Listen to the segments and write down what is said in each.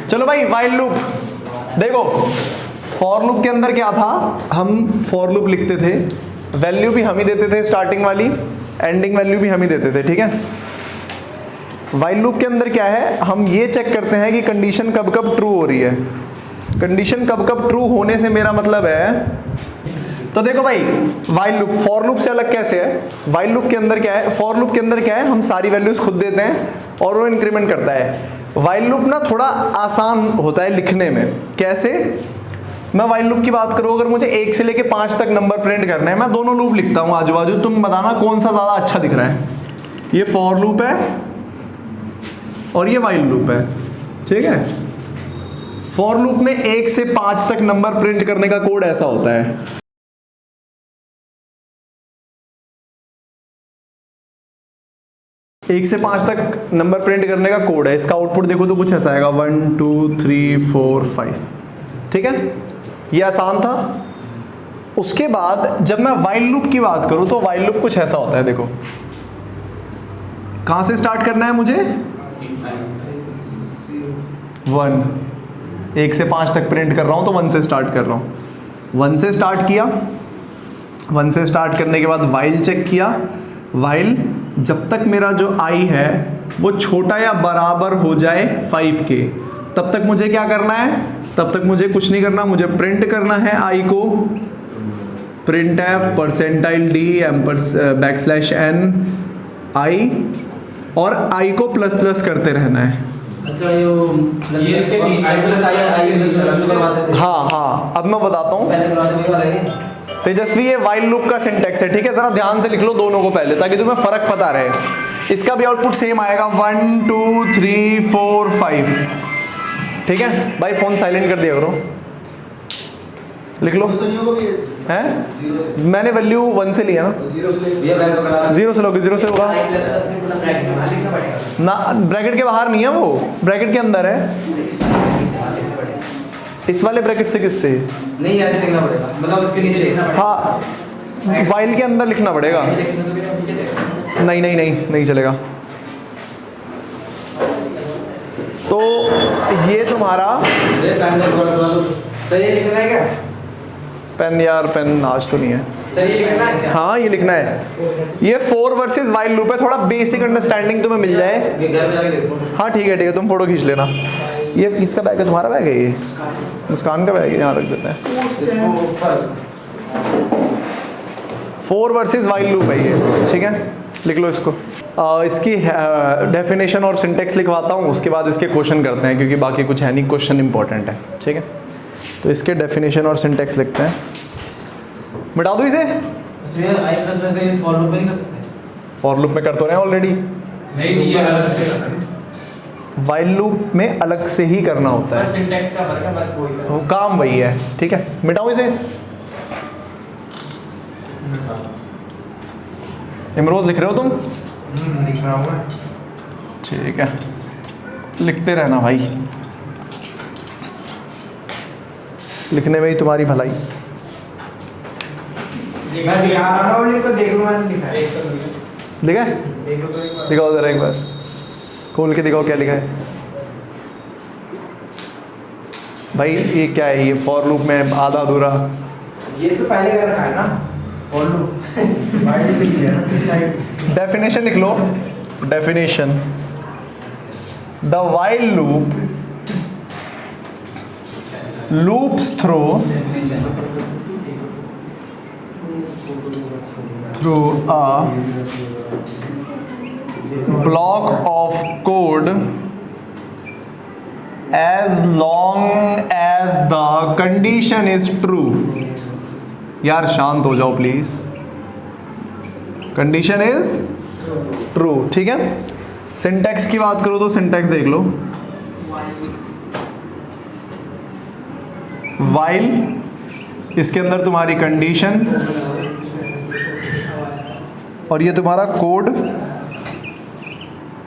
चलो भाई while loop देखो, फॉर लूप के अंदर क्या था, हम फॉर लूप लिखते थे, वैल्यू भी हम ही देते थे स्टार्टिंग वाली, एंडिंग वैल्यू भी हम ही देते थे, ठीक है। वाइल लूप के अंदर क्या है, हम ये चेक करते हैं कि कंडीशन कब कब ट्रू हो रही है। कंडीशन कब कब ट्रू होने से मेरा मतलब है, तो देखो भाई वाइल लूप फॉर लूप से अलग कैसे है। वाइल लूप के अंदर क्या है, फॉर लूप के अंदर क्या है, हम सारी वैल्यूज खुद देते हैं और वो इंक्रीमेंट करता है। वाइल लूप ना थोड़ा आसान होता है लिखने में। कैसे, मैं वाइल लूप की बात करूं, अगर मुझे 1 से लेके 5 तक नंबर प्रिंट करना है, मैं दोनों लूप लिखता हूं आजू बाजू, तुम बताना कौन सा ज्यादा अच्छा दिख रहा है। ये फॉर लूप है और ये वाइल लूप है, ठीक है। फॉर लूप में 1 से 5 तक नंबर प्रिंट करने का कोड ऐसा होता है। 1 से 5 तक नंबर प्रिंट करने का कोड है। इसका आउटपुट देखो तो कुछ ऐसा आएगा 1 2 3 4 5, ठीक है। ये आसान था। उसके बाद जब मैं वाइल लूप की बात करूं तो वाइल लूप कुछ ऐसा होता है, देखो कहां से स्टार्ट करना है मुझे, 1, 1 से 5 तक प्रिंट कर रहा हूं तो 1 से स्टार्ट कर रहा हूं। 1 से स्टार्ट किया, 1 से स्टार्ट करने के बाद वाइल चेक किया। वाइल जब तक मेरा जो आई है वो छोटा या बराबर हो जाए 5 के, तब तक मुझे क्या करना है, तब तक मुझे कुछ नहीं करना, मुझे प्रिंट करना है आई को, print F percentile D \n आई, और आई को प्लस प्लस करते रहना है। अच्छा ये इसके आई प्लस आई, हाँ अब मैं बताता हूँ तेजस्वी, ये वाइल लूप का सिंटेक्स है, ठीक है। जरा ध्यान से लिख लो दोनों को पहले, ताकि तुम्हें फर्क पता रहे। इसका भी आउटपुट सेम आएगा 1 2 3 4 5, ठीक है भाई। फोन साइलेंट कर दिया करो, लिख लो। हैं मैंने वैल्यू 1 से लिया ना, 0 से लोगे, 0 से होगा ना, ब्रैकेट के बाहर नहीं है वो, ब्रैकेट के अंदर है। इस वाले ब्रैकेट से किससे नहीं, ऐसे लिखना पड़ेगा, मतलब उसके नीचे। हाँ फाइल के अंदर लिखना पड़ेगा। नहीं नहीं नहीं नहीं चलेगा। तो ये तुम्हारा सर ये लिखना है क्या, पेन यार, पेन आज तो नहीं है। सर ये लिखना है, हाँ ये लिखना है। ये 4 वर्सेस वाइल लूप है, थोड़ा बेसिक अंडरस्टैंडिंग तुम्हें मिल जाए। घर जाके देखो। हाँ ठीक है तुम फोटो खींच लेना। ये किसका बैग है, तुम्हारा बैग है, ये मुस्कान का बैग है, यहाँ रख देते हैं। 4 वर्सेस वाइल लूप है ये, ठीक है, लिख लो इसको। इसकी डेफिनेशन और सिंटेक्स लिखवाता हूँ, उसके बाद इसके क्वेश्चन करते हैं, क्योंकि बाकी कुछ है नहीं, क्वेश्चन इंपॉर्टेंट है, ठीक है। तो इसके डेफिनेशन और सिंटेक्स लिखते हैं, मिटा दो इसे। अच्छा आई प्लस का यूज फॉर लूप में नहीं कर सकते, फॉर लूप में कर तो रहे हैं ऑलरेडी। नहीं ये अलग से वाइल लूप में अलग से ही करना होता है, सिंटैक्स का फर्क है, बस कोई वो काम वही है, ठीक है। मिटाओ इसे। इमरोज लिख रहे हो तुम? लिख रहा हूँ। ठीक है, लिखते रहना भाई, लिखने में ही तुम्हारी भलाई। मैं दिखा रहा हूँ, लिखो देखो, मैंने लिखा है। लिखा है? देखो तो एक बार दिखाओ जरा एक बार, खोल के दिखाओ क्या लिखा है भाई। ये क्या है, ये फॉर लूप में आधा अधूरा, ये तो पहले कर रखा है ना फॉर लूप। बाहर से लिया ना, डेफिनेशन लिख लो। Definition, the while loop loops through a block of code as long as the condition is true। यार शांत हो जाओ प्लीज, कंडीशन इज ट्रू, ठीक है। सिंटैक्स की बात करो तो सिंटैक्स देख लो। वाइल, इसके अंदर तुम्हारी कंडीशन और ये तुम्हारा कोड,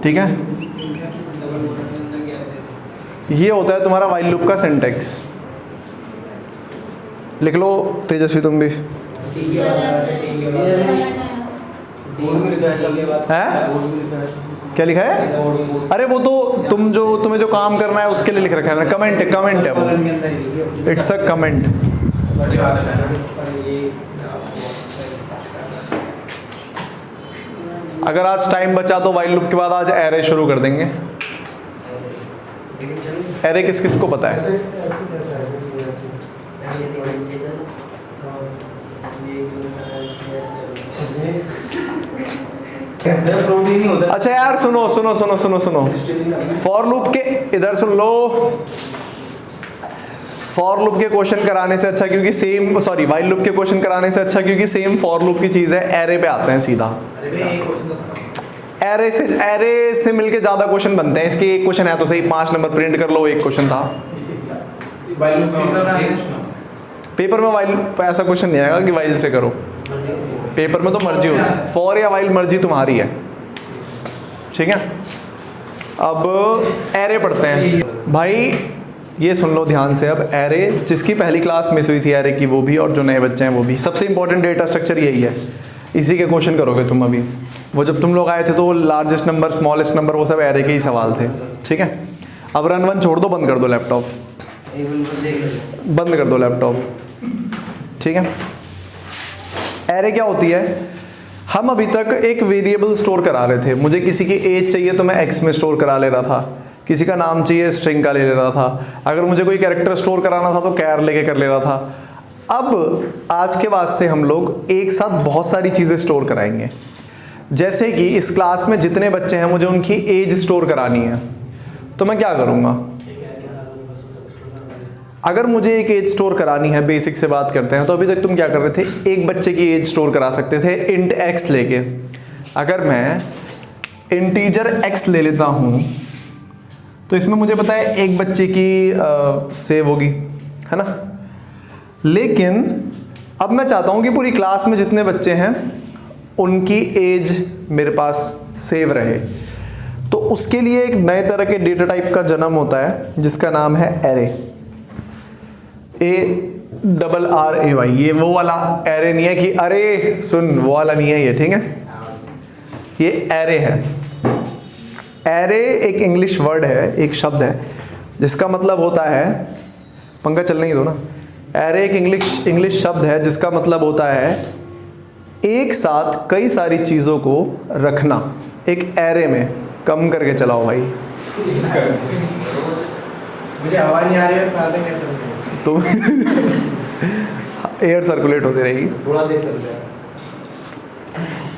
ठीक है। ये होता है तुम्हारा वाइल लूप का सिंटैक्स। लिख लो तेजस्वी तुम भी। क्या लिखा है? अरे वो तो तुम्हें जो काम करना है उसके लिए लिख रखा है, कमेंट है वो, इट्स अ कमेंट। अगर आज टाइम बचा तो वाइल लूप के बाद आज एरे शुरू कर देंगे। एरे किस किस को पता है? अच्छा यार सुनो, फॉर लूप के इधर सुन लो। फॉर लूप के क्वेश्चन कराने से अच्छा, क्योंकि सेम वाइल लूप के क्वेश्चन कराने से अच्छा, क्योंकि सेम फॉर लूप की चीज है, एरे पे आते हैं सीधा। एरे से मिलके ज्यादा क्वेश्चन बनते हैं। इसके एक क्वेश्चन है तो सही, 5 नंबर प्रिंट कर लो, एक क्वेश्चन था। पेपर में वाइल ऐसा क्वेश्चन नहीं आएगा कि वाइल से करो, पेपर में तो मर्जी होती है, फॉर या वाइल मर्जी तुम्हारी है, ठीक है। अब एरे पढ़ते हैं भाई, ये सुन लो ध्यान से। अब एरे, जिसकी पहली क्लास मिस हुई थी एरे की वो भी, और जो नए बच्चे हैं वो भी, सबसे इंपॉर्टेंट डेटा स्ट्रक्चर यही है, इसी के क्वेश्चन करोगे तुम। अभी वो जब तुम लोग आए थे तो लार्जेस्ट नंबर, स्मॉलेस्ट नंबर, वो सब एरे के ही सवाल थे, ठीक है। अब रन वन छोड़ दो, बंद कर दो लैपटॉप, बंद कर दो लैपटॉप, ठीक है। एरे क्या होती है? हम अभी तक एक वेरिएबल स्टोर करा रहे थे। मुझे किसी की एज चाहिए तो मैं एक्स में स्टोर करा ले रहा था, किसी का नाम चाहिए स्ट्रिंग का ले रहा था, अगर मुझे कोई कैरेक्टर स्टोर कराना था तो कैर लेके कर ले रहा था। अब आज के बाद से हम लोग एक साथ बहुत सारी चीज़ें स्टोर कराएंगे। जैसे कि इस क्लास में जितने बच्चे हैं मुझे उनकी एज स्टोर करानी है, तो मैं क्या करूँगा? अगर मुझे एक एज स्टोर करानी है, बेसिक से बात करते हैं, तो अभी तक तुम क्या कर रहे थे? एक बच्चे की एज स्टोर करा सकते थे इंट एक्स लेके। अगर मैं इंटीजर एक्स ले लेता हूँ तो इसमें मुझे पता है एक बच्चे की सेव होगी, है ना। लेकिन अब मैं चाहता हूँ कि पूरी क्लास में जितने बच्चे हैं उनकी एज मेरे पास सेव रहे, तो उसके लिए एक नए तरह के डेटा टाइप का जन्म होता है जिसका नाम है एरे। ARRAY। ये वो वाला एरे नहीं है कि अरे सुन, वो वाला नहीं है ये, ठीक है। ये एरे है। एरे एक इंग्लिश वर्ड है, एक शब्द है जिसका मतलब होता है, पंखा चलने ही दो ना। एरे एक इंग्लिश शब्द है जिसका मतलब होता है एक साथ कई सारी चीज़ों को रखना। एक एरे में कम करके चलाओ भाई, मेरी आवाज़ नहीं आ रही है तो एयर सर्कुलेट होती रहेगी, थोड़ा तेज कर दे।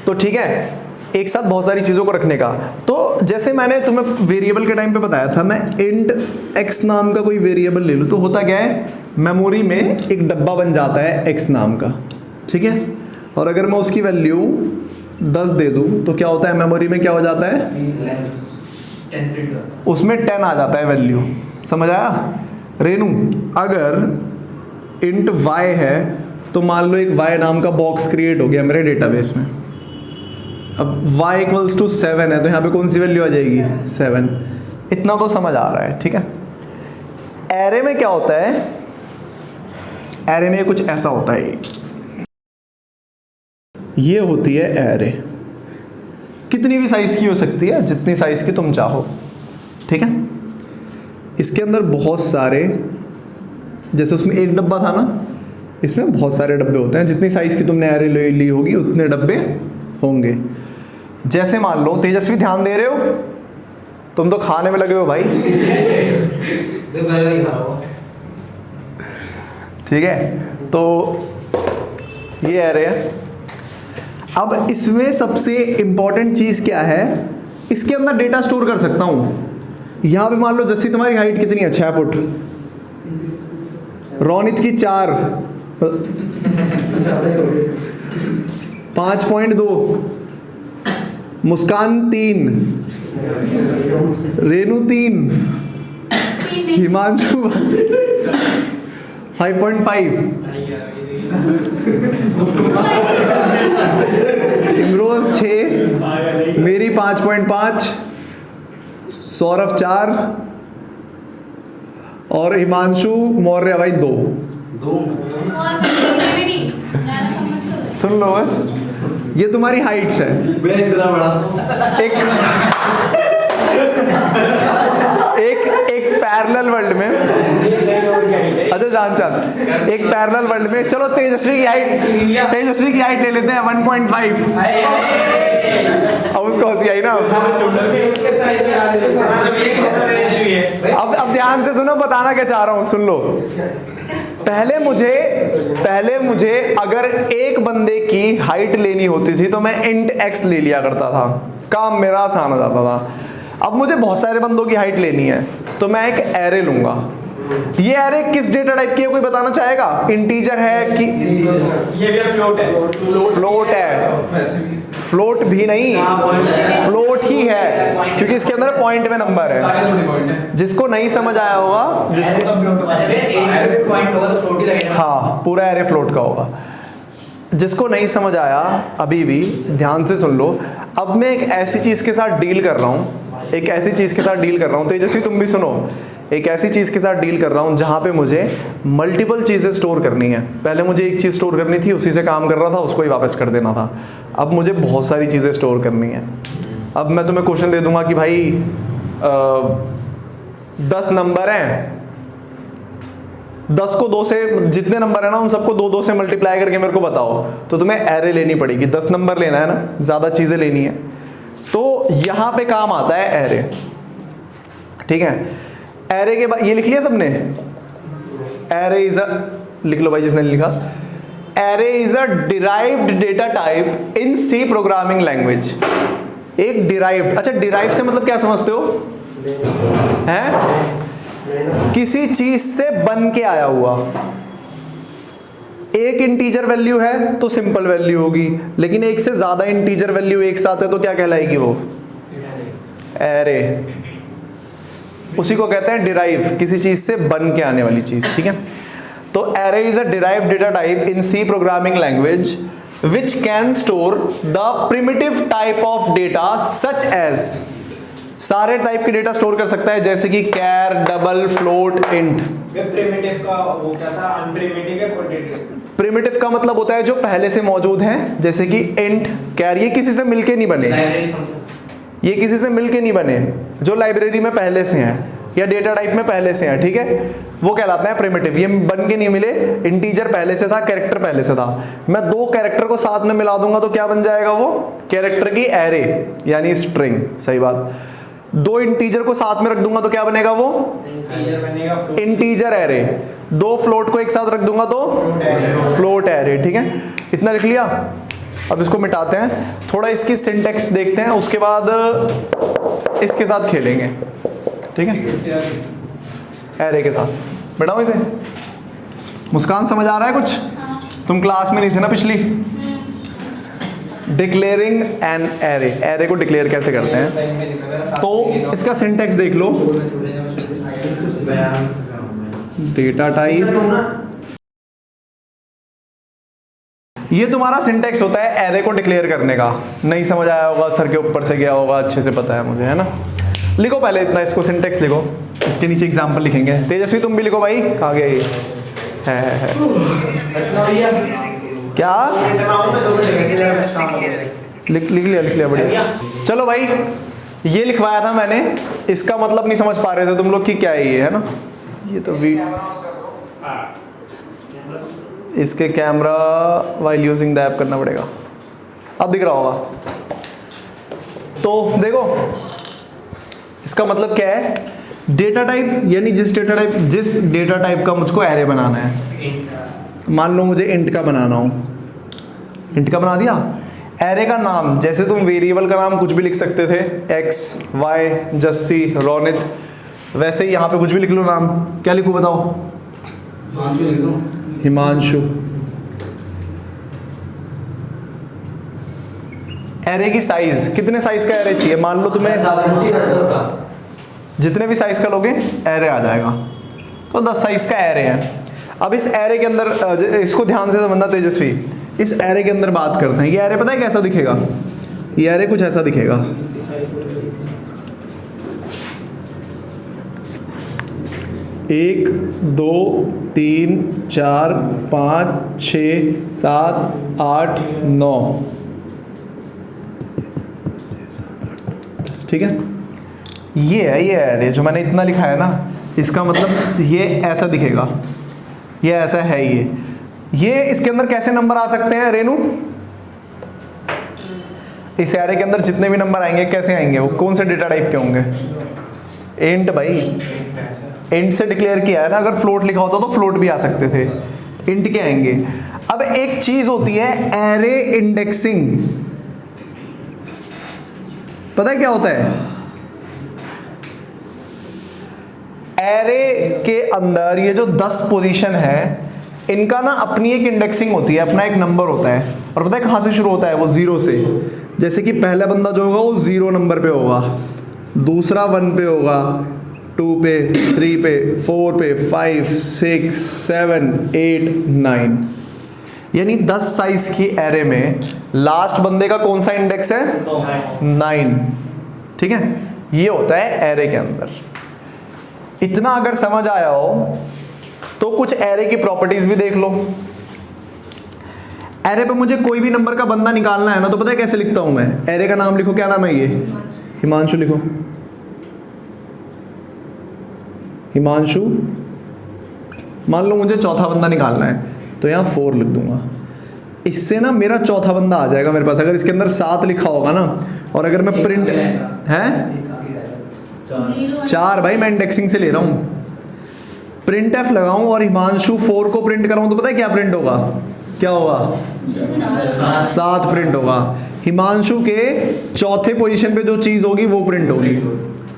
तो ठीक है, एक साथ बहुत सारी चीज़ों को रखने का। तो जैसे मैंने तुम्हें वेरिएबल के टाइम पे बताया था, मैं इंट एक्स नाम का कोई वेरिएबल ले लूँ तो होता क्या है, मेमोरी में एक डब्बा बन जाता है एक्स नाम का, ठीक है। और अगर मैं उसकी वैल्यू 10 दे दूँ तो क्या होता है, मेमोरी में क्या हो जाता है, उसमें 10 आ जाता है वैल्यू, समझ आया रेनू। अगर इंट y है तो मान लो एक y नाम का बॉक्स क्रिएट हो गया मेरे डेटाबेस में। अब y इक्वल्स टू 7 है तो यहाँ पे कौन सी वैल्यू आ जाएगी, 7। इतना तो समझ आ रहा है, ठीक है। एरे में क्या होता है, एरे में कुछ ऐसा होता है, ये होती है एरे। कितनी भी साइज की हो सकती है, जितनी साइज की तुम चाहो, ठीक है। इसके अंदर बहुत सारे, जैसे उसमें एक डब्बा था ना, इसमें बहुत सारे डब्बे होते हैं। जितनी साइज की तुमने एरे ली होगी उतने डब्बे होंगे। जैसे मान लो, तेजस्वी ध्यान दे रहे हो, तुम तो खाने में लगे हो भाई, ठीक है। तो ये एरे है। अब इसमें सबसे इंपॉर्टेंट चीज़ क्या है, इसके अंदर डेटा स्टोर कर सकता हूँ। यहाँ पे मान लो जैसे तुम्हारी हाइट कितनी है, 6 फुट, रोनित की 4, 5.2, मुस्कान 3, रेनू 3, हिमांशु 5.5, इमरोज 6, मेरी 5.5, सौरभ 4 और हिमांशु मौर्य भाई 2। सुन लो बस, ये तुम्हारी हाइट्स है। मैं इतना बड़ा एक एक एक पैरेलल वर्ल्ड में, अच्छा जान चांद, एक पैरेलल वर्ल्ड में, चलो तेजस्वी की हाइट ले लेते हैं 1.5। अब उसको हंसी आई ना। अब ध्यान से सुनो, बताना क्या चाह रहा हूं, सुन लो। पहले मुझे अगर एक बंदे की हाइट लेनी होती थी तो मैं int x ले लिया करता था, काम मेरा आसान हो जाता था। अब मुझे बहुत सारे बंदों की हाइट लेनी है तो मैं एक एरे लूंगा। ये एरे किस डेटा टाइप की है, कोई बताना चाहेगा? इंटीजर है कि ये भी फ्लोट है? फ्लोट है, फ्लोट भी नहीं, फ्लोट ही है, क्योंकि इसके अंदर पॉइंट में नंबर है। जिसको नहीं समझ आया होगा, जिसको हाँ पूरा एरे फ्लोट का होगा। जिसको नहीं समझ आया अभी भी ध्यान से सुन लो। अब मैं एक ऐसी चीज के साथ डील कर रहा हूँ, तेजस्वी तुम भी सुनो। एक ऐसी चीज के साथ डील कर रहा हूँ जहां पे मुझे मल्टीपल चीजें स्टोर करनी है। पहले मुझे एक चीज स्टोर करनी थी, उसी से काम कर रहा था, उसको ही वापस कर देना था। अब मुझे बहुत सारी चीजें स्टोर करनी है। अब मैं तुम्हें क्वेश्चन दे दूंगा कि भाई 10 नंबर हैं, 10 को 2 से, जितने नंबर है ना उन सबको 2 से मल्टीप्लाई करके मेरे को बताओ। तो तुम्हें एरे लेनी पड़ेगी, 10 नंबर लेना है ना, ज्यादा चीजें लेनी है, तो यहां पे काम आता है एरे। ठीक है, एरे के बाद ये लिख लिया सबने? एरे इज अ, लिख लो भाई जिसने लिखा। Array is a derived data type in C programming language. एक डिराइव्ड, अच्छा डिराइव से मतलब क्या समझते हो? हैं? किसी चीज से बन के आया हुआ। एक इंटीजर वैल्यू है तो सिंपल वैल्यू होगी, लेकिन एक से ज्यादा इंटीजर वैल्यू एक साथ है तो क्या कहलाएगी वो? एरे। उसी को कहते हैं डिराइव, किसी चीज से बन के आने वाली चीज। ठीक है, तो array is a derived data type in C programming language which can store the primitive type of data such as, सारे टाइप के डेटा स्टोर कर सकता है, जैसे कि कैर, डबल, फ्लोट, इंट। प्रिमिटिव का वो क्या था? अनप्रिमिटिव या क्वांटिटेटिव? प्रिमिटिव का मतलब होता है जो पहले से मौजूद हैं, जैसे कि इंट, कैर, ये किसी से मिलके नहीं बने, ये किसी से मिलके नहीं बने, जो लाइब्रेरी में पहले से हैं या डेटा टाइप में पहले से हैं। ठीक है, वो कहलाते हैं प्रिमिटिव। ये बन के नहीं मिले, इंटीजर पहले से था, कैरेक्टर पहले से था। मैं 2 कैरेक्टर को साथ में मिला दूंगा तो क्या बन जाएगा वो? कैरेक्टर की एरे यानी स्ट्रिंग। सही बात। 2 इंटीजर को साथ में रख दूंगा तो क्या बनेगा वो? इंटीजर बनेगा, इंटीजर एरे। 2 फ्लोट को एक साथ रख दूंगा तो फ्लोट एरे। ठीक है, इतना लिख लिया। अब इसको मिटाते हैं, थोड़ा इसकी सिंटेक्स देखते हैं, उसके बाद इसके साथ खेलेंगे। ठीक है, एरे के साथ मिटाओ इसे। मुस्कान समझ आ रहा है कुछ? तुम क्लास में नहीं थे ना पिछली? डिक्लेयरिंग एन एरे, एरे को डिक्लेयर कैसे करते हैं, तो इसका सिंटेक्स देख लो। डेटा टाइप, ये तुम्हारा सिंटेक्स होता है एरे को डिक्लेयर करने का। नहीं समझ आया होगा, सर के ऊपर से गया होगा, अच्छे से पता है मुझे, है ना? लिखो पहले इतना, इसको सिंटेक्स लिखो, इसके नीचे एग्जांपल लिखेंगे। तेजस्वी तुम भी लिखो भाई, कहाँ गया ये? है। क्या लिख लिया बढ़िया। चलो भाई, ये लिखवाया था मैंने, इसका मतलब नहीं समझ पा रहे थे तुम लोग कि क्या है ये, है ना? ये तो इसके camera while using the app करना पड़ेगा। अब दिख रहा होगा। तो देखो इसका मतलब क्या है? डेटा टाइप यानी जिस डेटा टाइप का मुझको एरे बनाना है। मान लो मुझे इंट का बनाना हो, इंट का बना दिया। एरे का नाम, जैसे तुम वेरिएबल का नाम कुछ भी लिख सकते थे, एक्स, वाई, जस्सी, रोनित, वैसे ही यहाँ पे कुछ भी लिख लो नाम। क्या लिखूं बताओ? हिमांशु। एरे की साइज, कितने साइज का एरे चाहिए? मान लो तुम्हें जितने भी साइज का लोगे एरे आ जाएगा, तो 10 साइज का एरे है। अब इस एरे के अंदर, इसको ध्यान से समझना तेजस्वी, इस एरे के अंदर बात करते हैं। ये एरे पता है कैसा दिखेगा? ये एरे कुछ ऐसा दिखेगा। एक, 2, 3, 4, 5, 6, 7, 8, 9, ठीक है, ये है अरे जो मैंने इतना लिखा है ना, इसका मतलब ये ऐसा दिखेगा, ये ऐसा है ये इसके अंदर कैसे नंबर आ सकते हैं रेनू? इस एरे के अंदर जितने भी नंबर आएंगे कैसे आएंगे? वो कौन से डेटा टाइप के होंगे? इंट भाई, इंट से डिक्लेयर किया है ना, अगर फ्लोट लिखा होता तो फ्लोट भी आ सकते थे, इंट के आएंगे। अब एक चीज होती है एरे इंडेक्सिंग, पता है क्या होता है? एरे के अंदर ये जो 10 पोजीशन है, इनका ना अपनी एक इंडेक्सिंग होती है, अपना एक नंबर होता है, और पता है कहां से शुरू होता है? वो 0 से। जैसे कि पहला बंदा जो होगा वो 0 नंबर पे होगा, दूसरा 1 पे होगा, 2 पे, 3 पे, 4 पे, 5, 6, 7, 8, 9। यानी 10 साइज की एरे में लास्ट बंदे का कौन सा इंडेक्स है? 9। ठीक है, ये होता है एरे के अंदर। इतना अगर समझ आया हो तो कुछ एरे की प्रॉपर्टीज भी देख लो। एरे पे मुझे कोई भी नंबर का बंदा निकालना है ना, तो पता है कैसे लिखता हूं मैं? एरे का नाम लिखो, क्या नाम है ये? हिमांशु लिखो, हिमांशु। मान लो मुझे चौथा बंदा निकालना है, तो यहाँ 4 लिख दूंगा। इससे ना मेरा चौथा बंदा आ जाएगा मेरे पास। अगर इसके अंदर 7 लिखा होगा ना, और अगर मैं प्रिंट है 4, भाई मैं इंडेक्सिंग से ले रहा हूं, प्रिंट एफ लगाऊं और हिमांशु 4 को प्रिंट कराऊं, तो पता है क्या प्रिंट होगा? क्या होगा? 7 प्रिंट होगा। हिमांशु के चौथे पोजीशन पे जो चीज होगी वो प्रिंट होगी।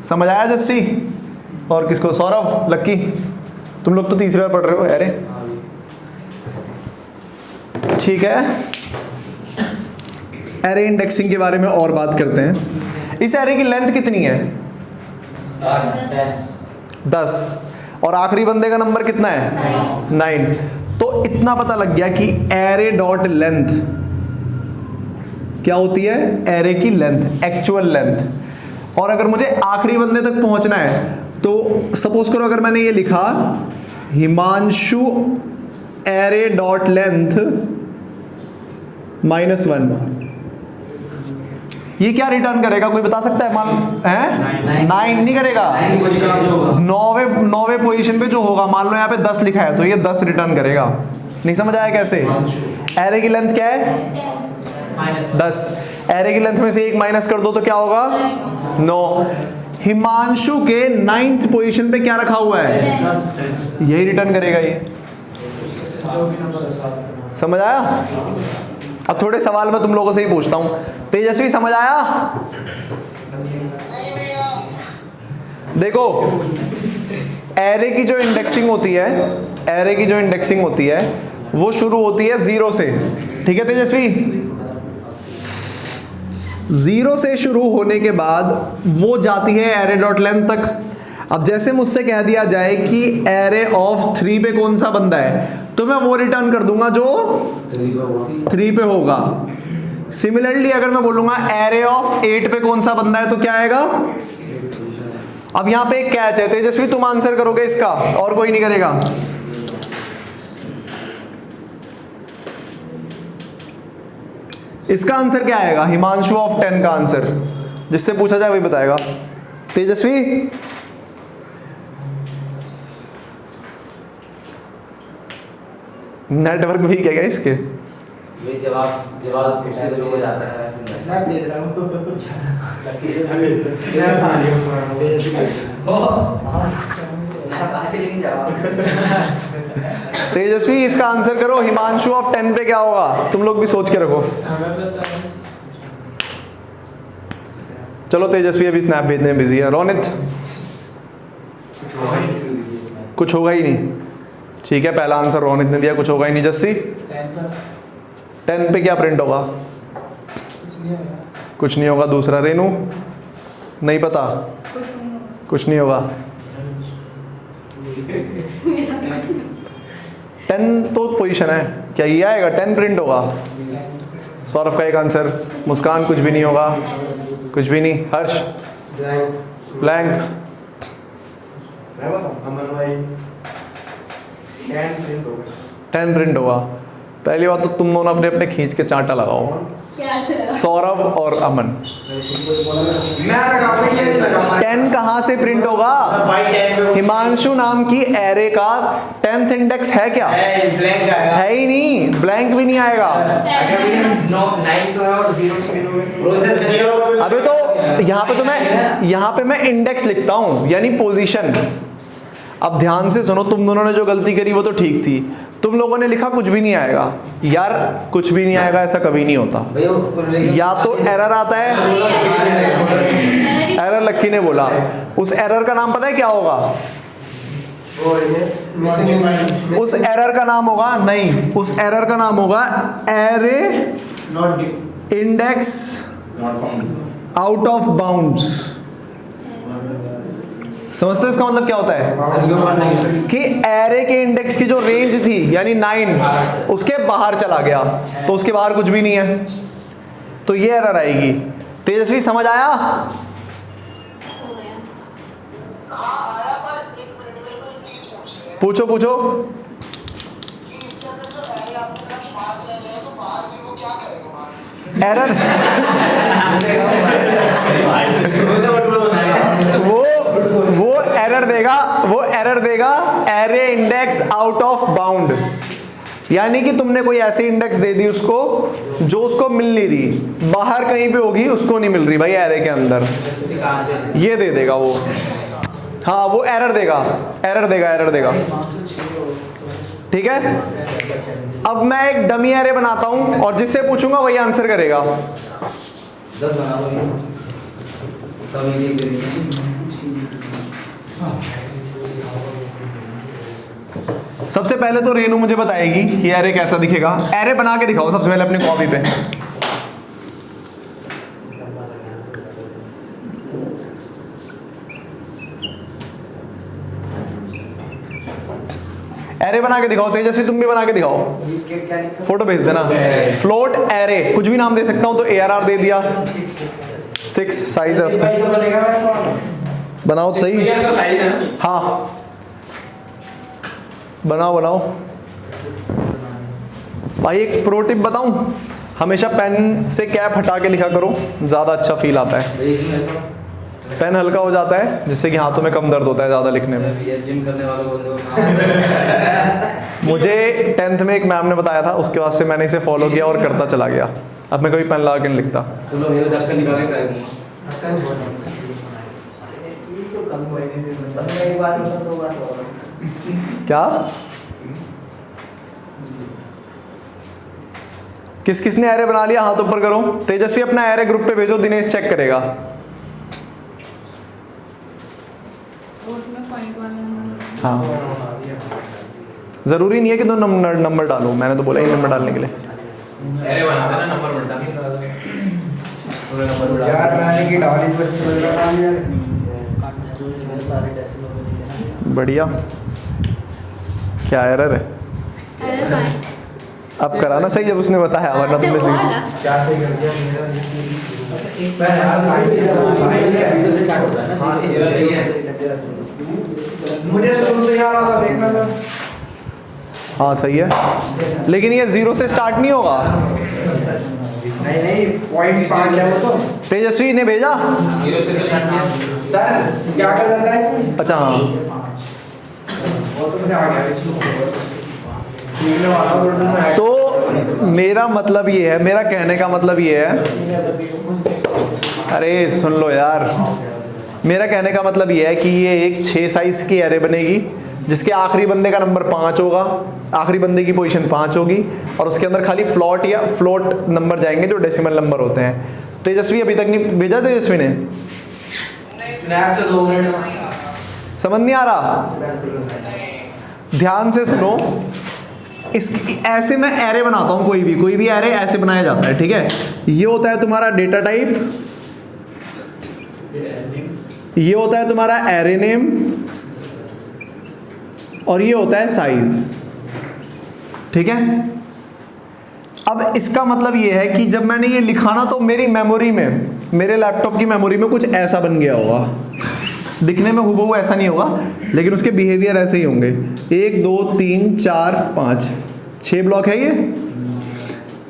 समझ आया जस्सी? और किसको? सौरभ, लक्की, तुम लोग तो तीसरी बार पढ़ रहे हो। अरे ठीक है, एरे इंडेक्सिंग के बारे में और बात करते हैं। इस एरे की लेंथ कितनी है? 10। और आखिरी बंदे का नंबर कितना है? 9। तो इतना पता लग गया कि एरे डॉट लेंथ क्या होती है? एरे की लेंथ, एक्चुअल लेंथ। और अगर मुझे आखिरी बंदे तक पहुंचना है, तो सपोज करो अगर मैंने ये लिखा हिमांशु एरे डॉट लेंथ -1, ये क्या रिटर्न करेगा? कोई बता सकता है? मान है 9 नहीं करेगा, 9वें पोजीशन पे जो होगा, मान लो यहाँ पे 10 लिखा है, तो ये 10 रिटर्न करेगा। नहीं समझ आया कैसे? एरे की लेंथ क्या है? 10। एरे की लेंथ में से 1 माइनस कर दो तो क्या होगा? 9। हिमांशु के 9th पोजीशन पे क्या रखा हुआ है? यही रिटर्न करेगा ये। समझ आया? अब थोड़े सवाल मैं तुम लोगों से ही पूछता हूं। तेजस्वी समझ आया? देखो, एरे की जो इंडेक्सिंग होती है, एरे की जो इंडेक्सिंग होती है वो शुरू होती है 0 से। ठीक है तेजस्वी? 0 से शुरू होने के बाद वो जाती है एरे डॉट लेंथ तक। अब जैसे मुझसे कह दिया जाए कि एरे ऑफ 3 पे कौन सा बंदा है, तो मैं वो रिटर्न कर दूंगा जो 3 पे होगा। सिमिलरली अगर मैं बोलूंगा एरे ऑफ 8 पे कौन सा बंदा है, तो क्या आएगा? अब यहां पे एक कैच है, तेजस्वी तुम आंसर करोगे इसका, और कोई नहीं करेगा। इसका आंसर क्या आएगा? हिमांशु ऑफ 10 का आंसर, जिससे पूछा जाए वही बताएगा। तेजस्वी नेटवर्क भी क्या है इसके? ये जवाब पूछते तो हो जाता है, वैसे स्नैप भेज रहा हूं। स्नैप आके लेकिन जवाब। तेजस्वी इसका आंसर करो, हिमांशु ऑफ 10 पे क्या होगा? तुम लोग भी सोच के रखो। चलो तेजस्वी अभी स्नैप भेजने में बिजी है। रोनित कुछ होगा ही नहीं। ठीक है, पहला आंसर रोनित ने दिया, कुछ होगा ही नहीं। जस्सी 10 पे क्या प्रिंट होगा? कुछ नहीं होगा। दूसरा रेनू नहीं पता, कुछ नहीं होगा। 10 तो पोजीशन है, क्या ये आएगा? 10 प्रिंट होगा। सौरभ का एक आंसर। मुस्कान कुछ भी नहीं होगा, कुछ भी नहीं। हर्ष ब्लैंक। अमन भाई 10 प्रिंट होगा। 10 प्रिंट होगा। पहली बात तो तुम दोनों अपने अपने खींच के चांटा लगाओ, सौरभ और अमन। मैं लगाऊंगा, ये नहीं लगाऊंगा। 10 कहाँ से प्रिंट होगा? भाई 10 में हिमांशु नाम की एरे का 10th इंडेक्स है क्या? ब्लैंक आएगा। है ही नहीं, ब्लैंक भी नहीं आएगा। अगर भैया 9 तो है और 0 से शुरू है। प्रोसेस 0 अबे तो यहाँ पे मैं इंडेक्स लिखता हूँ, यानी पोजीशन। अब ध्यान से सुनो, तुम दोनों ने जो गलती करी वो तो ठीक थी, तुम लोगों ने लिखा कुछ भी नहीं आएगा। यार कुछ भी नहीं आएगा ऐसा कभी नहीं होता, या तो एरर आता है। एरर लक्की ने बोला, उस एरर का नाम पता है क्या होगा? उस एरर का नाम होगा, नहीं, उस एरर का नाम होगा array not index out of bounds. समझते हो इसका मतलब क्या होता है? कि एरे के इंडेक्स की जो रेंज थी यानी 9 उसके बाहर चला गया, तो उसके बाहर कुछ भी नहीं है, तो ये एरर आएगी। तेजस्वी समझ आया? पूछो पूछो। एरर वो एरर देगा array index out of bound, यानी कि तुमने कोई ऐसी इंडेक्स दे दी उसको जो उसको मिल नहीं रही, बाहर कहीं पे होगी, उसको नहीं मिल रही भाई एरे के अंदर, ये दे देगा वो। हाँ वो एरर देगा। ठीक है, अब मैं एक डमी एरे बनाता हूं और जिससे पूछूंगा वही आंसर करेगा। 10 बना दो ये। सब एक करेंगे। सबसे पहले तो रेनू मुझे बताएगी कि एरे कैसा दिखेगा। एरे बना के दिखाओ सबसे पहले अपनी कॉपी पे। एरे बना के दिखाओ, तेजस्वी तुम भी बना के दिखाओ, फोटो भेज देना। फ्लोट एरे, कुछ भी नाम दे सकता हूं, तो ARR दे दिया। 6 साइज है उसका, बनाओ सही। हाँ बनाओ भाई। एक प्रो टिप बताऊं, हमेशा पेन से कैप हटा के लिखा करो, ज़्यादा अच्छा फील आता है। पेन हल्का हो जाता है जिससे कि हाथों में कम दर्द होता है ज़्यादा लिखने में। जिम करने वालों मुझे 10th में एक मैम ने बताया था, उसके बाद से मैंने इसे फॉलो किया और करता चला गया। अब मैं कभी पेन लगा के नहीं लिखता। चलो ये 10 का निकाल के ट्राई करूंगा। क्या किस ने एरे बना लिया? हाथ ऊपर करो। तेजस्वी अपना एरे ग्रुप पे भेजो, दिनेश चेक करेगा। हाँ जरूरी नहीं है कि दो नंबर डालो, मैंने तो बोला ही नंबर डालने के लिए। एरे बना देना, नंबर उल्टा नहीं डाल देंगे। पूरे नंबर उल्टा यार मैंने की डाली तो अच्छा लग रहा है यार। बढ़िया। क्या एरर है? अब कराना सही जब उसने बताया, वरना तुमने सही। क्या सही कर दिया मेरा? हाँ इससे सही है। मुझे शुरू से याद आता, देखना था। हाँ सही है, लेकिन ये 0 से स्टार्ट नहीं होगा। नहीं पॉइंट 5 है वो तो। तेजस्वी ने भेजा। 0 से तो स्टार्ट किया। सर क्या कर रहा है इसमें? अच्छा हाँ, वो तो मुझे आ गया सीखने वाला हूं। तो मेरा मतलब ये है, मेरा कहने का मतलब ये है, अरे सुन लो यार, मेरा कहने का मतलब ये है कि ये एक 6 साइज की एरे बनेगी जिसके आखिरी बंदे का नंबर 5 होगा, आखिरी बंदे की पोजीशन 5 होगी, और उसके अंदर खाली फ्लोट या फ्लोट नंबर जाएंगे जो डेसिमल नंबर होते हैं। तेजस्वी अभी तक नहीं भेजा? तेजस्वी ने स्नैप तो 2 मिनट समझ नहीं आ रहा? ध्यान से सुनो, इस ऐसे मैं एरे बनाता हूं, कोई भी एरे ऐसे बनाया जाता है। ठीक है, ये होता है तुम्हारा डेटा टाइप, ये होता है तुम्हारा एरे नेम, और ये होता है साइज। ठीक है, अब इसका मतलब ये है कि जब मैंने ये लिखा ना, तो मेरी मेमोरी में, मेरे लैपटॉप की मेमोरी में कुछ ऐसा बन गया होगा। दिखने में हूबहू ऐसा नहीं होगा, लेकिन उसके बिहेवियर ऐसे ही होंगे। 1 2 3 4 5 6 ब्लॉक है ये।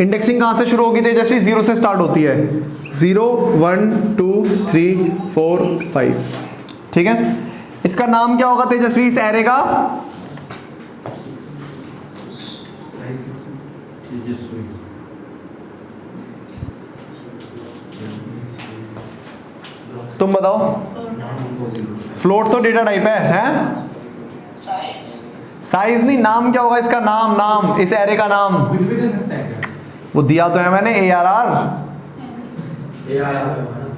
इंडेक्सिंग कहाँ से शुरू होगी तेजस्वी? 0 से स्टार्ट होती है। 0 1 2 3 4 5, ठीक है। इसका नाम क्या होगा तेजस्वी इस एरे का? तुम बताओ। फ्लोट तो डेटा टाइप है, हैं? साइज नहीं, नाम क्या होगा इसका? नाम इस एरे का नाम कुछ भी दे सकता है क्या? वो दिया तो है मैंने,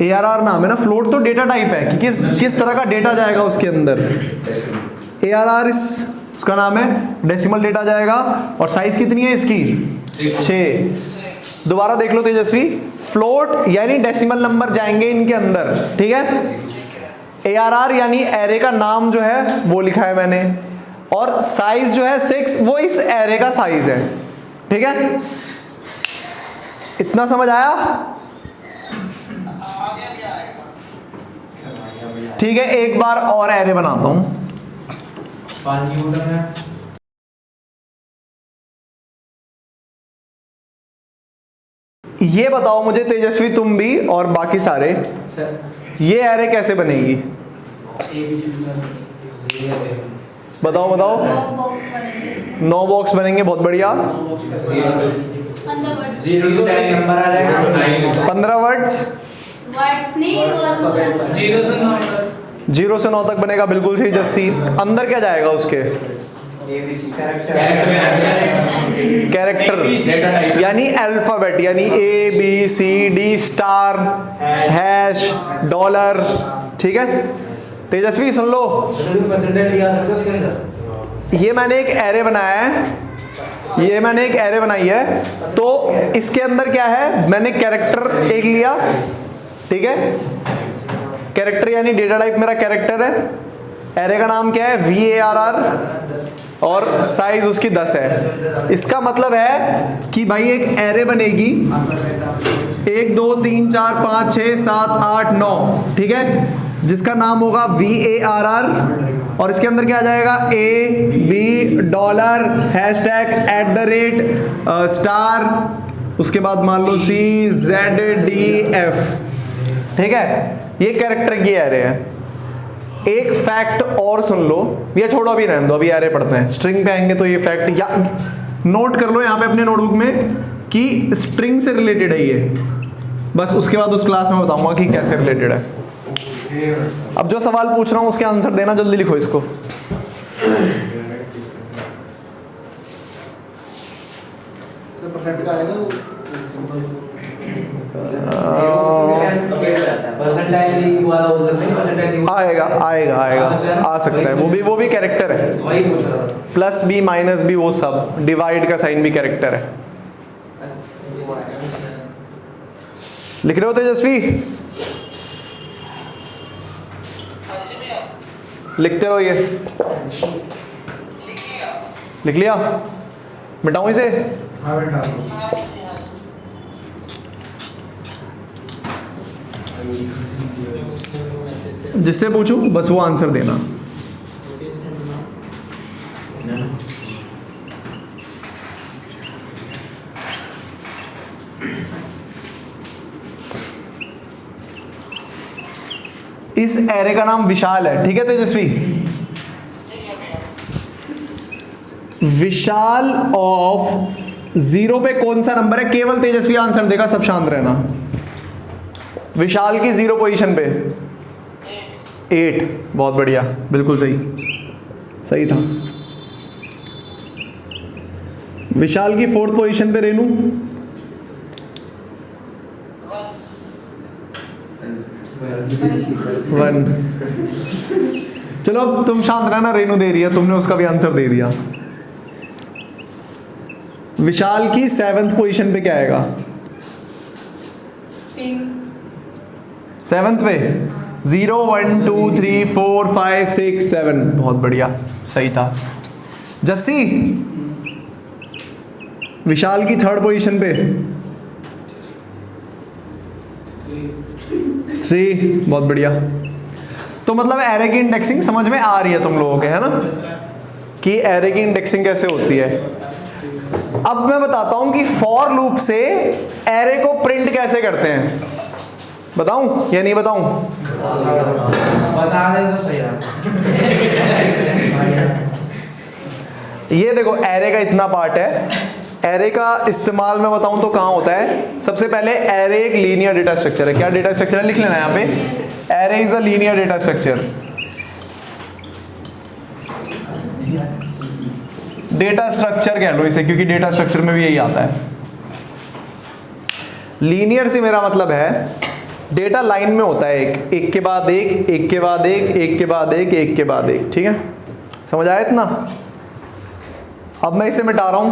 ARR नाम है ना। फ्लोट तो डेटा टाइप है कि किस तरह का डेटा जाएगा उसके अंदर। ARR उसका नाम है, डेसिमल डेटा जाएगा। और साइज कितनी है इसकी? 6। दोबारा देख लो तेजस्वी, फ्लोट यानी डेसिमल नंबर जाएंगे इनके अंदर, ठीक है। ARR यानी एरे का नाम जो है वो लिखा है मैंने, और साइज जो है 6 वो इस एरे का साइज है, ठीक है। इतना समझ आया? ठीक है, एक बार और एरे बनाता हूं। पानी उड़ रहा है। ये बताओ मुझे तेजस्वी, तुम भी और बाकी सारे, ये एरे कैसे बनेगी? बताओ बताओ। 9 बॉक्स बनेंगे, बहुत बढ़िया। 0 नंबर आ जाएगा। 15 वर्ड्स, वर्ड्स नहीं, 0 से 9 तक बनेगा, बिल्कुल सही जस्सी। अंदर क्या जाएगा उसके? कैरेक्टर यानी अल्फाबेट, यानी ABCD स्टार हैश डॉलर, ठीक है। तेजस्वी सुन लो, परसेंटेज दिखा सकते हो उसके अंदर। ये मैंने एक एरे बनाया है, ये मैंने एक एरे बनाई है। तो इसके अंदर क्या है, मैंने कैरेक्टर एक लिया, ठीक है। कैरेक्टर यानी डेटा टाइप मेरा कैरेक्टर है। एरे का नाम क्या है? VARR, और साइज उसकी 10 है। इसका मतलब है कि भाई एक एरे बनेगी 1 2 3 4 5 6 7 8 9, ठीक है, जिसका नाम होगा VARR, और इसके अंदर क्या आ जाएगा? AB डॉलर #@ स्टार, उसके बाद मान लो CZDF, ठीक है। ये कैरेक्टर की एरे है। एक फैक्ट और सुन लो, ये छोड़ो अभी, रहने दो, अभी एरे पढ़ते हैं। स्ट्रिंग पे आएंगे तो ये फैक्ट या नोट कर लो यहाँ पे अपने नोटबुक में कि स्ट्रिंग से रिलेटेड है ये। बस उसके बाद उस क्लास में बताऊंगा कि कैसे रिलेटेड है। अब जो सवाल पूछ रहा हूँ उसके आंसर देना, जल्दी लिखो इसको। आएगा आएगा आएगा, आ सकता है, वो भी कैरेक्टर है। वही पूछ रहा था। प्लस बी माइनस बी वो सब, डिवाइड का साइन भी कैरेक्टर है। लिख रहे हो तेजस्वी? लिखते रहो। ये लिख लिया? मिटाऊं इसे? हाँ बेटा। जिससे पूछूं बस वो आंसर देना। इस एरे का नाम विशाल है, ठीक है तेजस्वी? विशाल ऑफ 0 पे कौन सा नंबर है? केवल तेजस्वी आंसर देगा, सब शांत रहना। विशाल की 0 पोजीशन पे 8, बहुत बढ़िया, बिल्कुल सही था। विशाल की 4th पोजीशन पे रेनू 1। चलो अब तुम शांत रहना, रेनू दे रही है, तुमने उसका भी आंसर दे दिया। विशाल की 7th पोजीशन पे क्या आएगा? 7th पे 0 1 2 3 4 5 6 7, बहुत बढ़िया, सही था। जस्सी विशाल की 3rd पोजीशन पे 3, बहुत बढ़िया। तो मतलब एरे की इंडेक्सिंग समझ में आ रही है तुम लोगों के, है ना, कि एरे की इंडेक्सिंग कैसे होती है। अब मैं बताता हूं कि फॉर लूप से एरे को प्रिंट कैसे करते हैं। बताऊं या नहीं बताऊं? बता दे तो सही रहा। ये देखो एरे का इतना पार्ट है। एरे का इस्तेमाल मैं बताऊं तो कहां होता है। सबसे पहले एरे एक लीनियर डेटा स्ट्रक्चर है। क्या डेटा स्ट्रक्चर है लिख लेना यहां पे। Array is a linear data structure. Data structure कह लो इसे, क्योंकि डेटा स्ट्रक्चर में भी यही आता है। लीनियर से मेरा मतलब है डेटा लाइन में होता है, एक के बाद एक, एक के बाद एक के बाद एक के बाद एक। ठीक है, समझ आया इतना? अब मैं इसे मिटा रहा हूं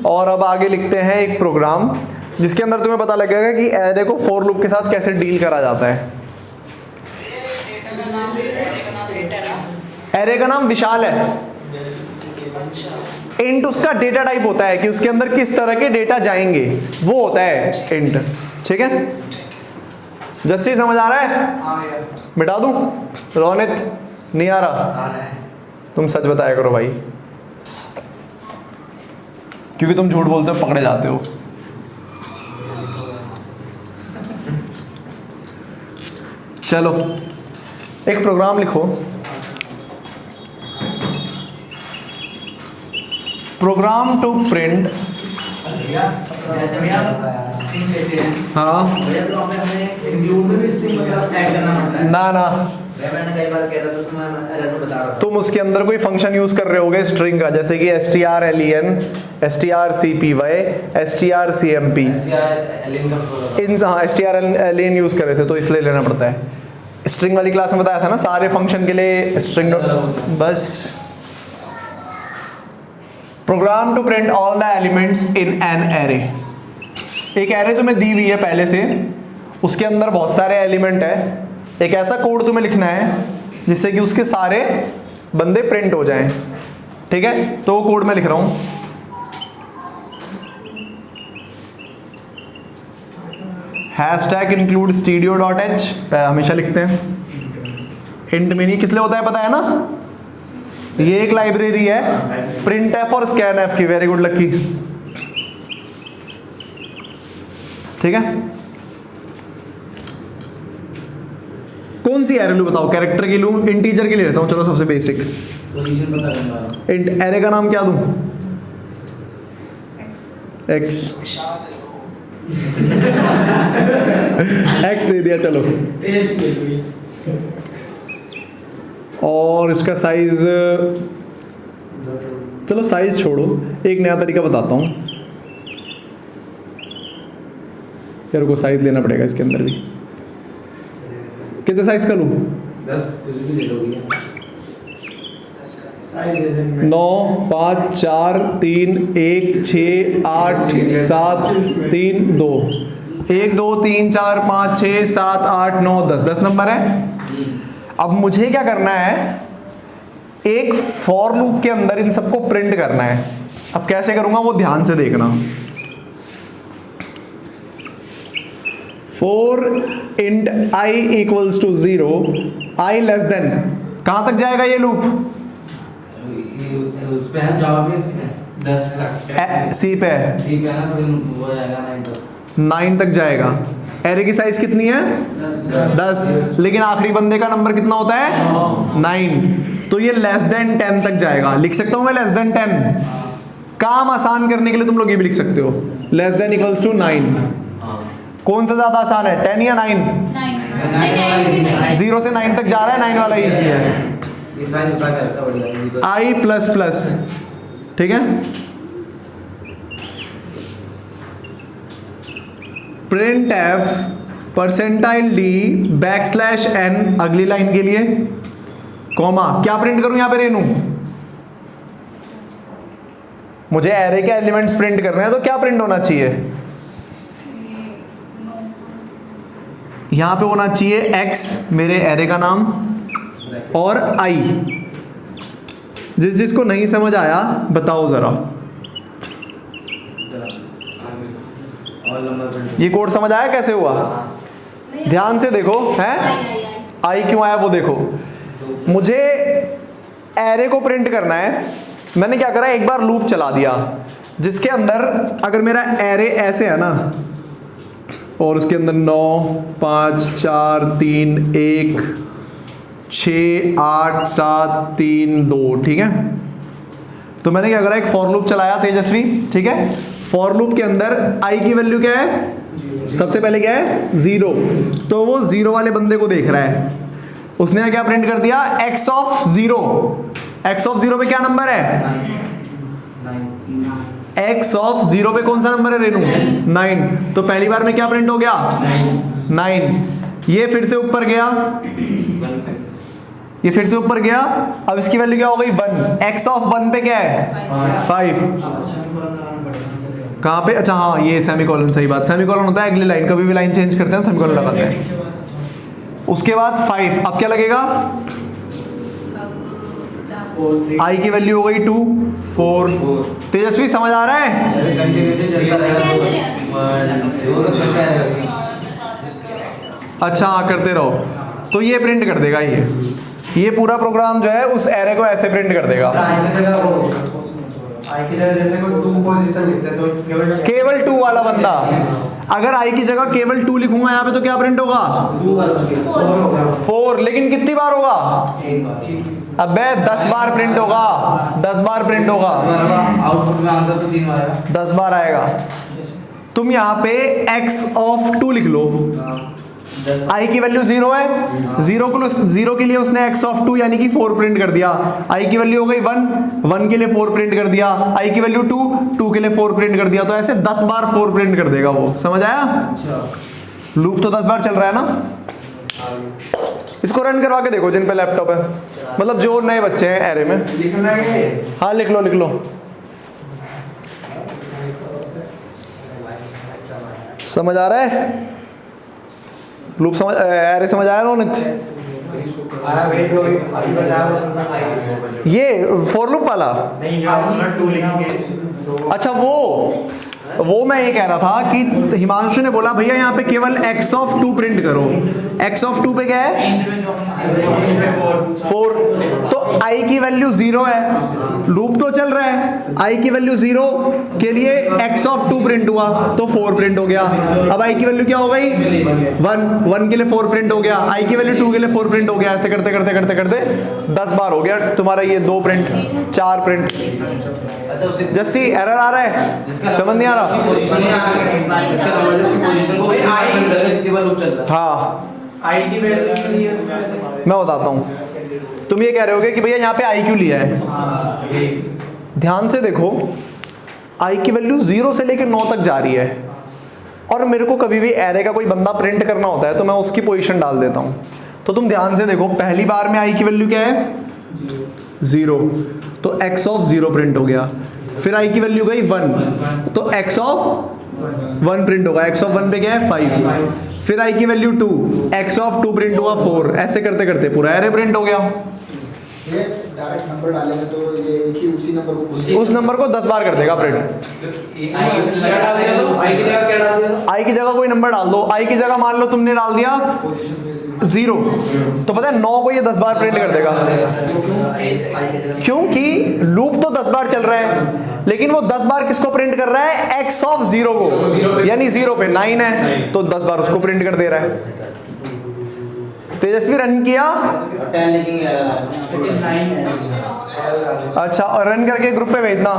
और अब आगे लिखते हैं एक प्रोग्राम जिसके अंदर तुम्हें पता लगेगा कि एरे को फॉर लूप के साथ कैसे डील करा जाता है। एरे का नाम विशाल है। इंट उसका डेटा टाइप होता है कि उसके अंदर किस तरह के डेटा जाएंगे, वो होता है इंट। ठीक है, जस्सी समझ आ रहा है? मिटा दूं? रोनित नहीं आ रहा? तुम सच बताया करो भाई, क्योंकि तुम झूठ बोलते हो पकड़े जाते हो। चलो एक प्रोग्राम लिखो। Program to print. हाँ ना ना, तुम उसके अंदर कोई फंक्शन यूज कर रहे होगे स्ट्रिंग का, जैसे कि strlen, strcpy, strcmp, इन strlen यूज कर रहे थे तो इसलिए लेना पड़ता है। स्ट्रिंग वाली क्लास में बताया था ना, सारे फंक्शन के लिए स्ट्रिंग। बस program to print all the elements in an array. एक एरे तुम्हें दी हुई है पहले से, उसके अंदर बहुत सारे एलिमेंट है। एक ऐसा कोड तुम्हें लिखना है जिससे कि उसके सारे बंदे प्रिंट हो जाएं। ठीक है, तो वो कोड मैं लिख रहा हूं। #include studio.h हमेशा लिखते हैं। इंट मिनी किस लिए होता है पता है ना? ये एक लाइब्रेरी है प्रिंट एफ और स्कैन एफ की। वेरी गुड लक्की। ठीक है, कौन सी एरे लूं बताओ? कैरेक्टर की लूं, इंटीजर की ले लेता हूं। चलो सबसे बेसिक इंट। एरे का नाम क्या दूं? एक्स। एक्स दे दिया। चलो और इसका साइज, चलो साइज छोड़ो, एक नया तरीका बताता हूं यार को। साइज लेना पड़ेगा इसके अंदर भी। कितने साइज का लूं? 10 9 5 4 3 1 6 8 7 3 2 1 2 3 4 5 6 7 8 9 10 नंबर है। अब मुझे क्या करना है, एक फॉर लूप के अंदर इन सबको प्रिंट करना है। अब कैसे करूंगा वो ध्यान से देखना। For int i equals to 0, i less than, कहां तक जाएगा ये लूप? उस पे है जावा पे, इसमें 10 तक। सी पे है, सी पे है ना, तो वो जाएगा 9 तक। 9 तक जाएगा। एरे की साइज कितनी है? 10। लेकिन आखिरी बंदे का नंबर कितना होता है? 9। तो ये लेस देन 10 तक जाएगा। लिख सकता हूं मैं लेस देन 10। काम आसान करने के लिए तुम लोग ये भी लिख सकते हो, लेस देन इक्वल्स टू 9। कौन सा ज्यादा आसान है, 10 या 9? 0 से 9 तक जा रहा है, 9 वाला इजी है। ये साइज उठा के रखा बढ़िया। आई प्लस प्लस, ठीक है। प्रिंट एफ %d \n अगली लाइन के लिए, कॉमा, क्या प्रिंट करूं यहां पे रेनू? मुझे एरे के एलिमेंट्स प्रिंट करने हैं, तो क्या प्रिंट होना चाहिए? यहां पे होना चाहिए x, मेरे एरे का नाम, और i। जिसको नहीं समझ आया बताओ जरा। ये कोड समझ आया कैसे हुआ? ध्यान से देखो, है आई क्यों आया वो देखो। मुझे एरे को प्रिंट करना है, मैंने क्या करा, एक बार लूप चला दिया जिसके अंदर अगर मेरा एरे ऐसे है ना, और उसके अंदर 9 5 4 3 1 6 8 7 3 2, ठीक है। तो मैंने क्या करा, एक फॉर लूप चलाया तेजस्वी, ठीक है। फॉर लूप के अंदर आई की वैल्यू क्या है, सबसे पहले क्या है 0, तो वो 0 वाले बंदे को देख रहा है। उसने क्या प्रिंट कर दिया, x ऑफ 0। x ऑफ 0 पे क्या नंबर है, x ऑफ 0 पे कौन सा नंबर है रेनू, 9। तो पहली बार में क्या प्रिंट हो गया, 9। ये फिर से ऊपर गया, ये फिर से ऊपर गया, अब इसकी वैल्यू क्या हो गई 1। x ऑफ 1 पे क्या है 5। कहाँ पे, अच्छा हाँ ये सेमीकोलन, सही बात, सेमीकोलन होता है अगली लाइन, कभी भी लाइन चेंज करते हैं सेमीकोलन लगाते हैं। उसके बाद 5, अब क्या लगेगा, आई की वैल्यू हो गई 2 4। तेजस्वी समझ आ रहा है, अच्छा हाँ करते रहो। तो ये प्रिंट कर देगा, ये पूरा प्रोग्राम जो है उस एरे को ऐसे प्रिंट कर देगा। आई की जगह जैसे कोई 2 पोजीशन लिखते हैं तो केवल 2 वाला बंदा, अगर आई की जगह केवल 2 लिखूंगा यहाँ पे तो क्या प्रिंट होगा 4, लेकिन कितनी बार होगा, अबे 10 बार प्रिंट होगा, 10 बार प्रिंट होगा, आउटपुट में आंसर तो 3 बार आएगा, 10 बार आएगा। तुम यहाँ पे x ऑफ 2 लिख लो, आई की वैल्यू 0 है, 0 के लिए उसने x ऑफ 2 यानी कि 4 प्रिंट कर दिया। आई की वैल्यू हो गई 1, 1 के लिए 4 प्रिंट कर दिया। आई की वैल्यू 2, 2 के लिए 4 प्रिंट कर दिया। तो ऐसे 10 बार 4 प्रिंट कर देगा वो, समझ आया। लूप तो 10 बार चल रहा है ना। इसको रन करवा के देखो जिन पे लैपटॉप है, मतलब जो नए बच्चे हैं एरे में। लिखना है, हाँ लिख लो लिख लो। समझ आ रहा है, लूप समझ, एरे समझ आया रोनित, ये फॉर लूप वाला। अच्छा वो मैं ये कह रहा था कि हिमांशु ने बोला भैया यहाँ पे केवल x ऑफ 2 प्रिंट करो। x ऑफ 2 पे क्या है 4, तो i की वैल्यू 0 है, लूप तो चल रहा है, i की वैल्यू 0 के लिए x ऑफ 2 प्रिंट हुआ तो 4 प्रिंट हो गया। अब i की वैल्यू क्या हो गई 1 के लिए 4 प्रिंट हो गया, i की वैल्यू 2 के लिए 4 प्रिंट हो गया। ऐसे करते करते करते करते 10 बार हो गया तुम्हारा ये 2 प्रिंट 4 प्रिंट। जस्सी एरर आ रहा है, समझ नहीं आ रहा। हाँ मैं बताता हूँ, तुम ये कह रहे होगे कि भैया यहाँ पे आई क्यों लिया है। ध्यान से देखो, आई की वैल्यू 0 से लेकर 9 तक जा रही है, और मेरे को कभी भी एरे का कोई बंदा प्रिंट करना होता है तो मैं उसकी पोजीशन डाल देता हूँ। तो तुम ध्यान से देखो, पहली बार में आई की वैल्यू क्या है 0, तो x ऑफ 0 प्रिंट हो गया। फिर i की वैल्यू गई 1, तो x ऑफ 1 प्रिंट होगा। x ऑफ 1 पे क्या है 5। फिर i की वैल्यू 2, x ऑफ 2 प्रिंट हुआ 4। ऐसे करते करते पूरा एरे प्रिंट हो गया। ये डायरेक्ट नंबर डालेंगे तो ये एक ही उसी नंबर को उस नंबर को 10 बार कर देगा प्रिंट। i की जगह कोई नंबर डाल दो, i की जगह मान लो तुमने डाल दिया 0, तो पता है 9 को ये 10 बार प्रिंट कर देगा, क्योंकि लूप तो 10 बार चल रहा है, लेकिन वो 10 बार किसको प्रिंट कर रहा है x ऑफ 0 को, यानी 0 पे 9 है तो 10 बार उसको प्रिंट कर दे रहा है। तेजस्वी रन किया, अच्छा और रन करके ग्रुप पे भेजना।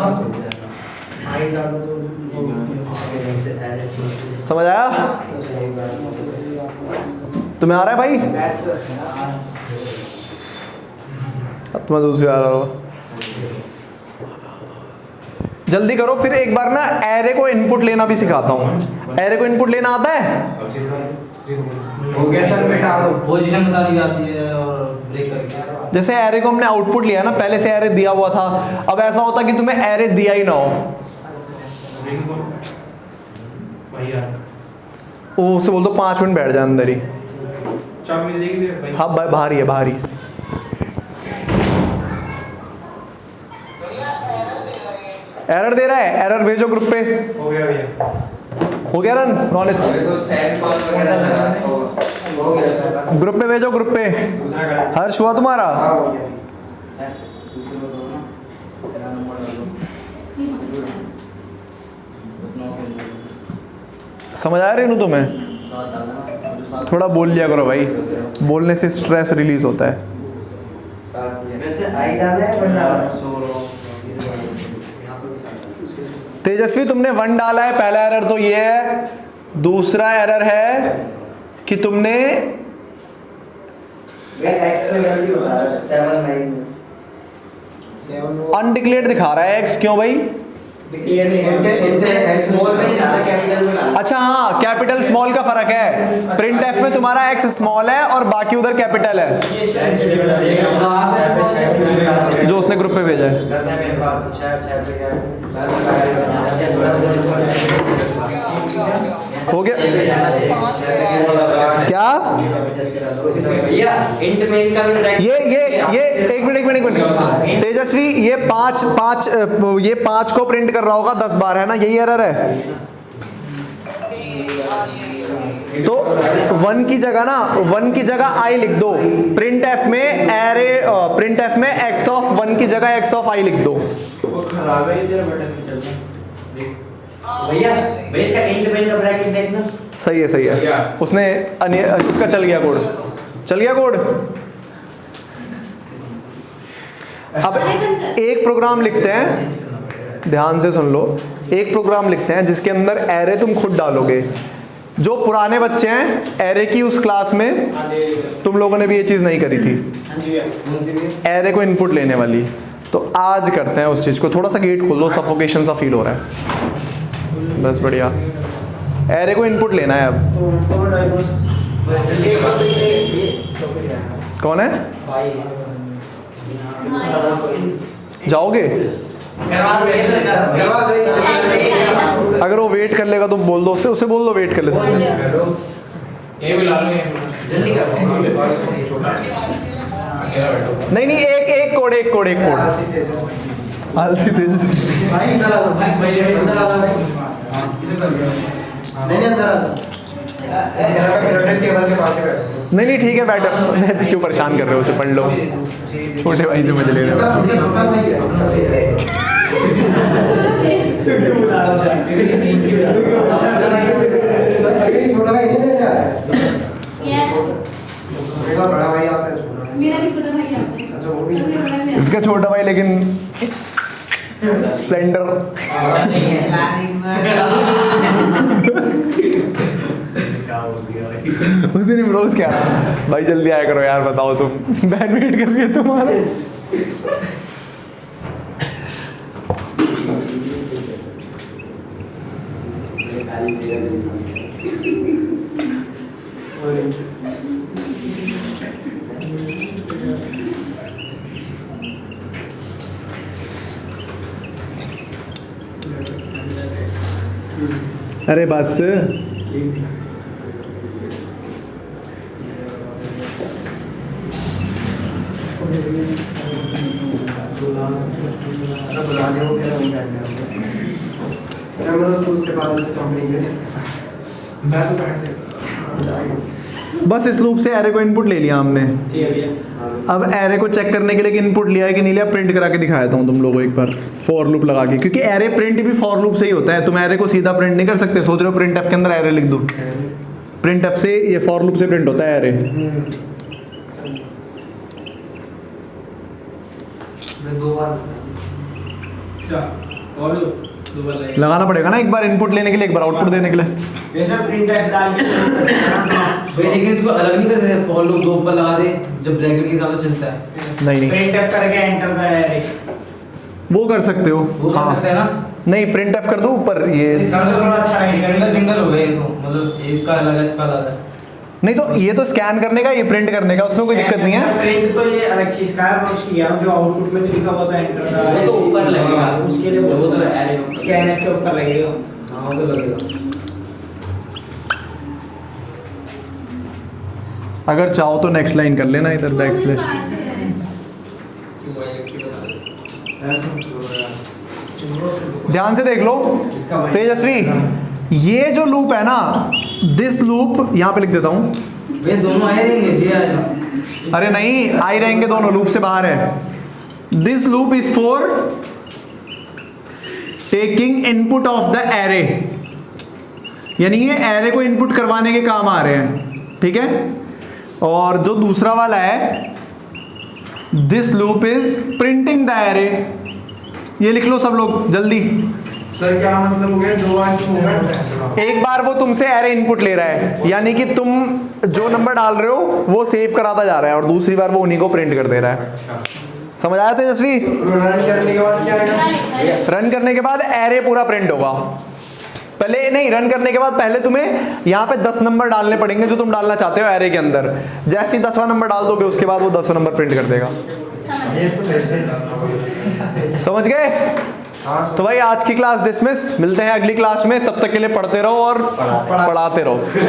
समझ आया, तुम्हें आ रहा है भाई, तुम्हें दूसरी आ रहा होगा। जल्दी करो, फिर एक बार ना एरे को इनपुट लेना भी सिखाता हूँ। एरे को इनपुट लेना आता है, हो गया सर, बेटा पोजीशन बतानी आती है और ब्रेक करके। जैसे एरे को हमने आउटपुट लिया ना, पहले से एरे दिया हुआ था, अब ऐसा होता कि तुम्हें एरे दिया ही ना हो, वो उससे बोल दो 5 मिनट बैठ जाए अंदर ही। हाँ बाहर ही है, बाहर ही। एरर दे रहा है, एरर भेजो ग्रुप पे। हो गया रन रोनित, ग्रुप पे भेजो, ग्रुप पे। हर्ष हुआ तुम्हारा? समझ आ रही हूँ तुम्हें? सात डालना जो सात थोड़ा बोल लिया करो भाई, बोलने से स्ट्रेस रिलीज होता है। वैसे आई डाला है वन डाला है? तेजस्वी तुमने 1 डाला है, पहला एरर तो ये है। दूसरा एरर है कि तुमने एक्स में वैल्यू बता रहा है 7 9 अनडिक्लेयर्ड दिखा रहा है एक्स, क्यों भाई? डिक्लेयर नहीं है, इसने स्मॉल में नहीं डाला, कैपिटल में डाला। अच्छा हाँ, कैपिटल स्मॉल का फर्क है। प्रिंट एफ में तुम्हारा एक्स स्मॉल है और बाकी उधर कैपिटल है, ये सेंसिटिव है, जो उसने ग्रुप पे भेजा है। 10 है मेरे पास, 6 पे क्या है? हो गया क्या? भैया इंट में इनका भी डायरेक्ट ये एक मिनट तेजस्वी, ये पाँच को प्रिंट कर रहा होगा 10 बार, है ना? यही एरर है। तो 1 की जगह आई लिख दो। प्रिंट एफ में एक्स ऑफ 1 की जगह एक्स ऑफ आई लिख दो। खराब है, इधर बटन नहीं चलता। भैया इसका इंट में इनका ब्रैकेट देखना। सही है। उसने उसका चल गया कोड। अब एक प्रोग्राम लिखते हैं, ध्यान से सुन लो। एक प्रोग्राम लिखते हैं जिसके अंदर एरे तुम खुद डालोगे। जो पुराने बच्चे हैं एरे की उस क्लास में, तुम लोगों ने भी ये चीज़ नहीं करी थी, एरे को इनपुट लेने वाली। तो आज करते हैं उस चीज़ को। थोड़ा सा गेट खोल दो, सफोकेशन सा फील हो रहा है। बस बढ़िया, एरे को इनपुट लेना है अब। कौन है? जाओगे? अगर वो वेट कर लेगा तो बोल दो उससे बोल दो वेट कर ले। ये भी ला लो, जल्दी करो। छोटा नहीं एक कोड आलसी तेजस्वी। भाई इधर आ नहीं अंदर टेबल के पास है। नहीं ठीक है, बैठो। मैं क्यों परेशान कर रहे हो उसे? पढ़ लो, छोटे भाई से मजे ले रहे हो। छोटा भाई छोटा भाई नहीं ले रहा है। बड़ा भाई आता है। मेरा भी छोटा भाई आता है। अच्छा वो भी इसका छोटा भाई लेकिन स्प्लेंडर। उस दिन इमरोज क्या भाई, जल्दी आया करो यार, बताओ तुम बहन वेट कर रही है तुम्हारा। अरे बस बस इस लूप से एरे को इनपुट ले लिया हमने। अब एरे को चेक करने के लिए कि इनपुट लिया है कि नहीं लिया, प्रिंट करा के दिखाया था तुम लोगों को एक बार फॉर लूप लगा के, क्योंकि एरे प्रिंट भी फॉर लूप से ही होता है। तुम एरे को सीधा प्रिंट नहीं कर सकते। सोच रहे हो प्रिंट एफ के अंदर एरे लिख दो, प्रिंट एफ से ये फॉर लूप से प्रिंट होता है एरे। लगाना पड़ेगा ना, एक बार इनपुट लेने के लिए, एक बार आउटपुट देने के लिए। प्रिंट एफ डाल के लेकिन इसको अलग नहीं कर सकते, फॉर लूप दो ऊपर लगा दे जब ब्रैकेट के साथ चलता है। नहीं प्रिंट एफ करके एंटर दबाया वो कर सकते हो, वो कर सकते हैं ना। नहीं प्रिंट एफ कर दो ऊपर। ये थोड़ा अच्छा नहीं सिंगल सिंगल हो गए तो मतलब इसका अलग है इसका अलग है। नहीं तो ये तो स्कैन करने का, ये प्रिंट करने का, उसमें कोई दिक्कत नहीं है। प्रिंट तो ये अलग चीज का है, उसकी यार जो आउटपुट में लिखा हुआ था एंटर का, वो तो ऊपर लगेगा, उसके लिए वो तो एरे स्कैन के ऊपर लगेगा। हाँ वो तो लगेगा। अगर चाहो तो नेक्स्ट लाइन कर लेना इधर बैक स्लैश। ध्यान से देख लो तेजस्वी, ये जो लूप है ना, दिस लूप यहाँ पे लिख देता हूँ। वे दोनों आए रहेंगे जी आएगा। अरे नहीं, आई रहेंगे दोनों, लूप से बाहर है। This loop is for taking input of the array. यानी ये एरे को इनपुट करवाने के काम आ रहे हैं, ठीक है। और जो दूसरा वाला है, this loop is printing the array, ये लिख लो सब लोग जल्दी। सर क्या मतलब हो गया, दो बार क्यों हो गया? एक बार वो तुमसे एरे इनपुट ले रहा है, यानी कि तुम जो नंबर डाल रहे हो वो सेव कराता जा रहा है, और दूसरी बार वो उन्हीं को प्रिंट कर दे रहा है। समझ आया तेजस्वी? रन करने के बाद क्या आएगा? रन करने के बाद एरे पूरा प्रिंट होगा। पहले नहीं, रन करने के बाद पहले तुम्हें यहाँ पे 10 नंबर डालने पड़ेंगे जो तुम डालना चाहते हो एरे के अंदर। जैसे ही 10वां नंबर डाल दोगे उसके बाद वो 10वां नंबर प्रिंट कर देगा। ये तो वैसे ही डालना पड़ेगा। समझ गए? तो भाई आज की क्लास डिसमिस, मिलते हैं अगली क्लास में, तब तक के लिए पढ़ते रहो और पढ़ाते रहो।